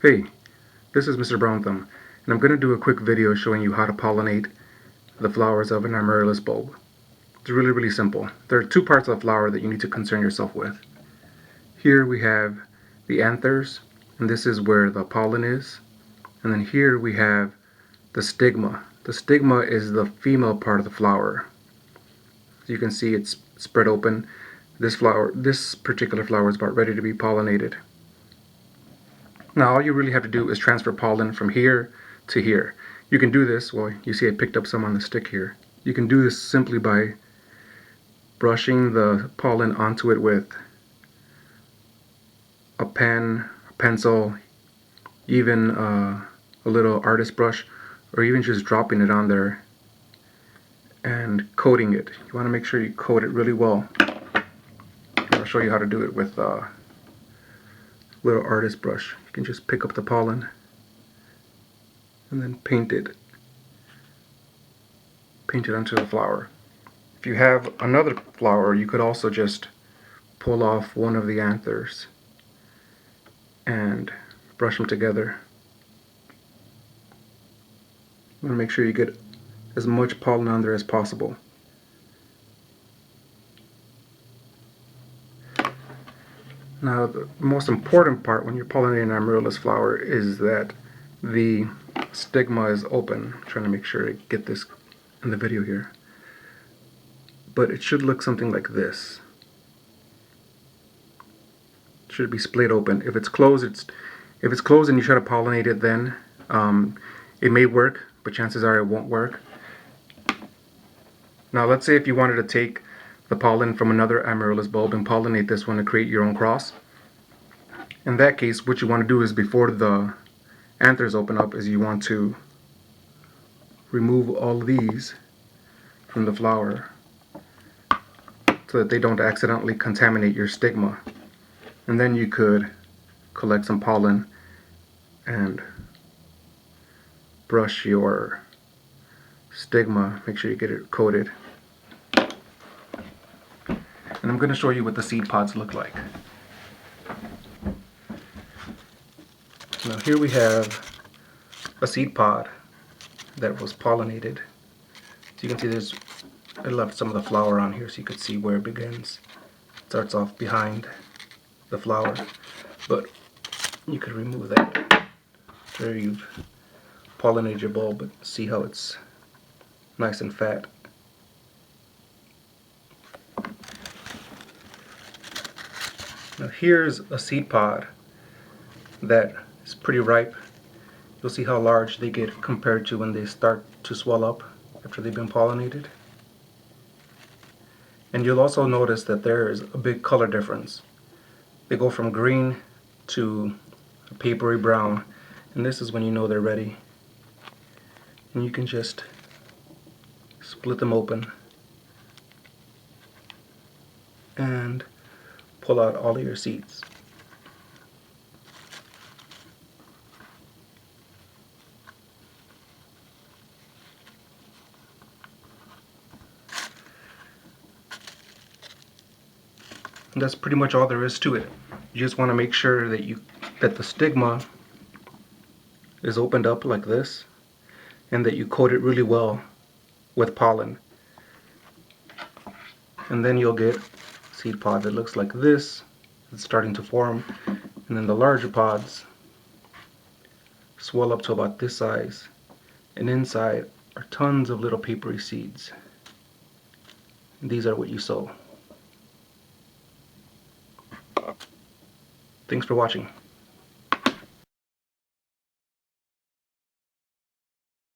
Hey, this is Mr. Brown Thumb, and I'm going to do a quick video showing you how to pollinate the flowers of an Amaryllis bulb. It's really simple. There are two parts of the flower that you need to concern yourself with. Here we have the anthers, and this is where the pollen is. And then here we have the stigma. The stigma is the female part of the flower. As you can see, it's spread open. This particular flower is about ready to be pollinated. Now all you really have to do is transfer pollen from here to here. You can do this, well, you see I picked up some on the stick here. You can do this simply by brushing the pollen onto it with a pen, a pencil, even a little artist brush, or even just dropping it on there and coating it. You want to make sure you coat it really well. I'll show you how to do it with a little artist brush. You can just pick up the pollen and then paint it onto the flower. If you have another flower, you could also just pull off one of the anthers and brush them together. You want to make sure you get as much pollen on there as possible. Now the most important part when you're pollinating an amaryllis flower is that the stigma is open. I'm trying to make sure I get this in the video here. But it should look something like this. It should be split open. If it's closed, and you try to pollinate it, then it may work, but chances are it won't work. Now let's say if you wanted to take the pollen from another amaryllis bulb and pollinate this one to create your own cross. In that case, what you want to do is before the anthers open up is you want to remove all these from the flower so that they don't accidentally contaminate your stigma. And then you could collect some pollen and brush your stigma, make sure you get it coated. And I'm going to show you what the seed pods look like. Now here we have a seed pod that was pollinated. So you can see I left some of the flower on here so you could see where it begins. It starts off behind the flower, but you could remove that. There you've pollinated your bulb, but see how it's nice and fat. Now here's a seed pod that is pretty ripe. You'll see how large they get compared to when they start to swell up after they've been pollinated. And you'll also notice that there is a big color difference. They go from green to a papery brown, and this is when you know they're ready. And you can just split them open and pull out all of your seeds. And that's pretty much all there is to it. You just want to make sure that the stigma is opened up like this, and that you coat it really well with pollen. And then you'll get a seed pod that looks like this. It's starting to form, and then the larger pods swell up to about this size, and inside are tons of little papery seeds. And these are what you sow. Thanks for watching.